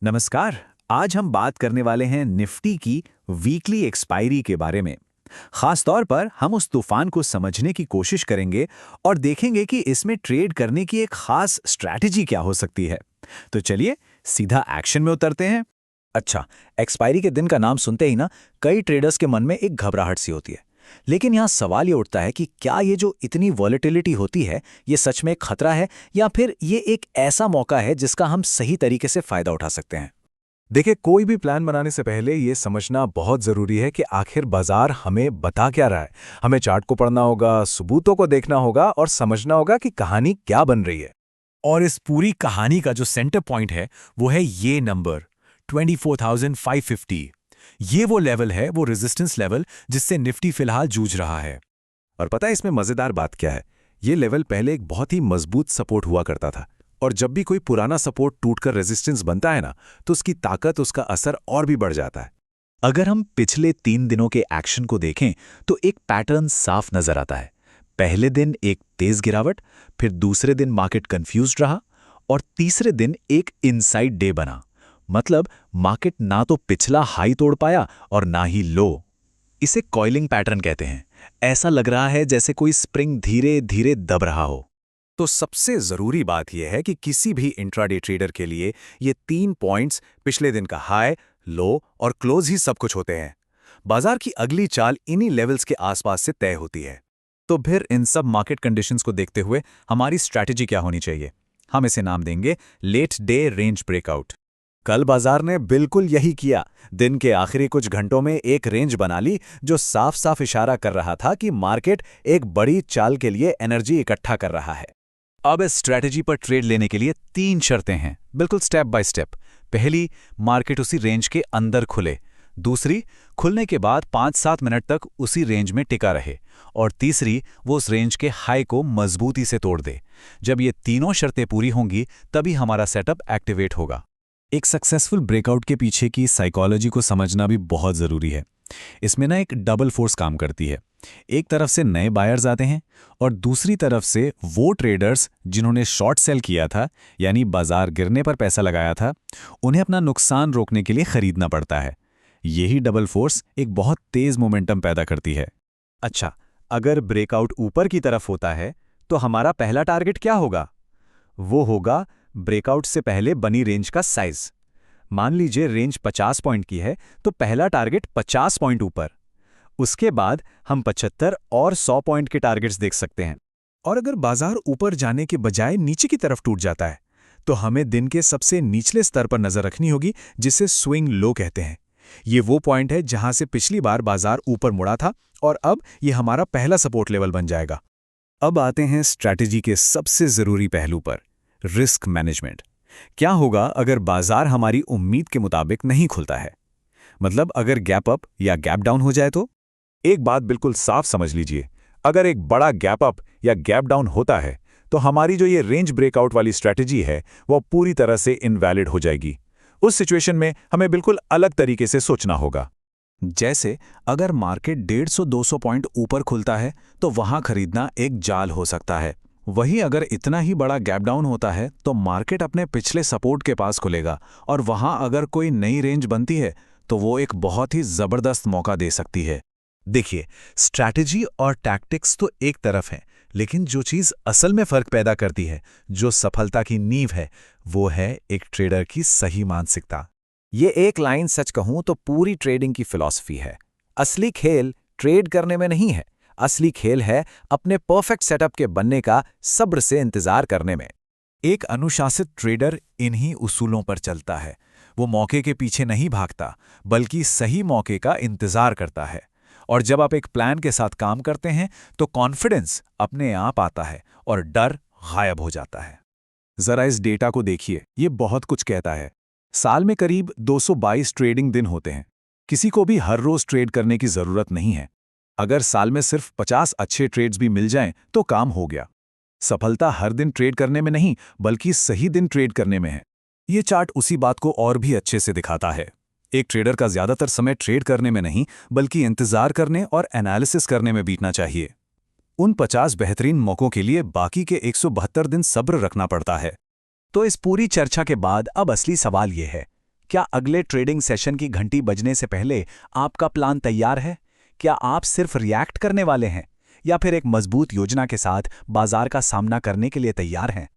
नमस्कार। आज हम बात करने वाले हैं निफ्टी की वीकली एक्सपायरी के बारे में। खास तौर पर हम उस तूफान को समझने की कोशिश करेंगे और देखेंगे कि इसमें ट्रेड करने की एक खास स्ट्रैटेजी क्या हो सकती है। तो चलिए सीधा एक्शन में उतरते हैं। अच्छा, एक्सपायरी के दिन का नाम सुनते ही ना कई ट्रेडर्स के मन में एक घबराहट सी होती है। लेकिन यहाँ सवाल ये उठता है कि क्या ये जो इतनी वॉलेटिलिटी होती है, ये सच में एक खतरा है या फिर ये एक ऐसा मौका है जिसका हम सही तरीके से फायदा उठा सकते हैं। देखिए, कोई भी प्लान बनाने से पहले ये समझना बहुत ज़रूरी है कि आखिर बाजार हमें बता क्या रहा है। हमें चार्ट को पढ़ना होगा, सबूतों को देखना होगा और समझना होगा कि कहानी क्या बन रही है। और इस पूरी कहानी का जो सेंटर पॉइंट है वो है ये नंबर 24,550। ये वो लेवल है, वो रेजिस्टेंस लेवल जिससे निफ्टी फिलहाल जूझ रहा है। और पता है इसमें मज़ेदार बात क्या है? ये लेवल पहले एक बहुत ही मजबूत सपोर्ट हुआ करता था, और जब भी कोई पुराना सपोर्ट टूटकर रेजिस्टेंस बनता है ना, तो उसकी ताकत, उसका असर और भी बढ़ जाता है। अगर हम पिछले 3 दिनों के एक्शन को देखें तो एक पैटर्न साफ नजर आता है। पहले दिन एक तेज गिरावट, फिर दूसरे दिन मार्केट कंफ्यूज्ड रहा और तीसरे दिन एक इनसाइड डे बना। मतलब मार्केट ना तो पिछला हाई तोड़ पाया और ना ही लो। इसे कॉइलिंग पैटर्न कहते हैं। ऐसा लग रहा है जैसे कोई स्प्रिंग धीरे धीरे दब रहा हो। तो सबसे ज़रूरी बात यह है कि किसी भी इंट्राडे ट्रेडर के लिए ये 3 पॉइंट्स, पिछले दिन का हाई, लो और क्लोज ही सब कुछ होते हैं। बाजार की अगली चाल इन्हीं लेवल्स के आसपास से तय होती है। तो फिर इन सब मार्केट कंडीशंस को देखते हुए हमारी स्ट्रैटेजी क्या होनी चाहिए? हम इसे नाम देंगे लेट डे रेंज ब्रेकआउट। कल बाजार ने बिल्कुल यही किया। दिन के आखिरी कुछ घंटों में एक रेंज बना ली जो साफ साफ इशारा कर रहा था कि मार्केट एक बड़ी चाल के लिए एनर्जी इकट्ठा कर रहा है। अब इस स्ट्रैटेजी पर ट्रेड लेने के लिए 3 शर्तें हैं, बिल्कुल स्टेप बाय स्टेप। पहली, मार्केट उसी रेंज के अंदर खुले। दूसरी, खुलने के बाद 5-7 मिनट तक उसी रेंज में टिका रहे। और तीसरी, वो उस रेंज के हाई को मजबूती से तोड़ दे। जब ये तीनों शर्तें पूरी होंगी तभी हमारा सेटअप एक्टिवेट होगा। एक सक्सेसफुल ब्रेकआउट के पीछे की साइकोलॉजी को समझना भी बहुत ज़रूरी है। इसमें ना एक डबल फोर्स काम करती है। एक तरफ से नए बायर्स आते हैं और दूसरी तरफ से वो ट्रेडर्स जिन्होंने शॉर्ट सेल किया था, यानी बाजार गिरने पर पैसा लगाया था, उन्हें अपना नुकसान रोकने के लिए खरीदना पड़ता है। यही डबल फोर्स एक बहुत तेज मोमेंटम पैदा करती है। अच्छा, अगर ब्रेकआउट ऊपर की तरफ होता है तो हमारा पहला टारगेट क्या होगा? वो होगा ब्रेकआउट से पहले बनी रेंज का साइज। मान लीजिए रेंज 50 पॉइंट की है तो पहला टारगेट 50 पॉइंट ऊपर। उसके बाद हम 75 और 100 पॉइंट के टारगेट्स देख सकते हैं। और अगर बाजार ऊपर जाने के बजाय नीचे की तरफ टूट जाता है तो हमें दिन के सबसे निचले स्तर पर नजर रखनी होगी, जिसे स्विंग लो कहते हैं। ये वो पॉइंट है जहां से पिछली बार बाजार ऊपर मुड़ा था और अब ये हमारा पहला सपोर्ट लेवल बन जाएगा। अब आते हैं स्ट्रैटेजी के सबसे जरूरी पहलू पर, रिस्क मैनेजमेंट। क्या होगा अगर बाजार हमारी उम्मीद के मुताबिक नहीं खुलता है? मतलब अगर गैप अप या गैप डाउन हो जाए तो? एक बात बिल्कुल साफ समझ लीजिए, अगर एक बड़ा गैप अप या गैप डाउन होता है तो हमारी जो ये रेंज ब्रेकआउट वाली स्ट्रैटेजी है वो पूरी तरह से इनवैलिड हो जाएगी। उस सिचुएशन में हमें बिल्कुल अलग तरीके से सोचना होगा। जैसे अगर मार्केट 150-200 पॉइंट ऊपर खुलता है तो वहां खरीदना एक जाल हो सकता है। वहीं अगर इतना ही बड़ा गैप डाउन होता है तो मार्केट अपने पिछले सपोर्ट के पास खुलेगा और वहां अगर कोई नई रेंज बनती है तो वो एक बहुत ही जबरदस्त मौका दे सकती है। देखिए, स्ट्रैटेजी और टैक्टिक्स तो एक तरफ है, लेकिन जो चीज़ असल में फर्क पैदा करती है, जो सफलता की नींव है, वो है एक ट्रेडर की सही मानसिकता। ये एक लाइन सच कहूं तो पूरी ट्रेडिंग की फिलॉसफी है। असली खेल ट्रेड करने में नहीं है, असली खेल है अपने परफेक्ट सेटअप के बनने का सब्र से इंतजार करने में। एक अनुशासित ट्रेडर इन्हीं उसूलों पर चलता है। वो मौके के पीछे नहीं भागता, बल्कि सही मौके का इंतजार करता है। और जब आप एक प्लान के साथ काम करते हैं तो कॉन्फिडेंस अपने आप आता है और डर गायब हो जाता है। जरा इस डेटा को देखिए, ये बहुत कुछ कहता है। साल में करीब 222 ट्रेडिंग दिन होते हैं। किसी को भी हर रोज ट्रेड करने की जरूरत नहीं है। अगर साल में सिर्फ 50 अच्छे ट्रेड्स भी मिल जाएं तो काम हो गया। सफलता हर दिन ट्रेड करने में नहीं, बल्कि सही दिन ट्रेड करने में है। ये चार्ट उसी बात को और भी अच्छे से दिखाता है। एक ट्रेडर का ज्यादातर समय ट्रेड करने में नहीं, बल्कि इंतजार करने और एनालिसिस करने में बीतना चाहिए। उन 50 बेहतरीन मौकों के लिए बाकी के 172 दिन सब्र रखना पड़ता है। तो इस पूरी चर्चा के बाद अब असली सवाल ये है, क्या अगले ट्रेडिंग सेशन की घंटी बजने से पहले आपका प्लान तैयार है? क्या आप सिर्फ रिएक्ट करने वाले हैं या फिर एक मजबूत योजना के साथ बाजार का सामना करने के लिए तैयार हैं?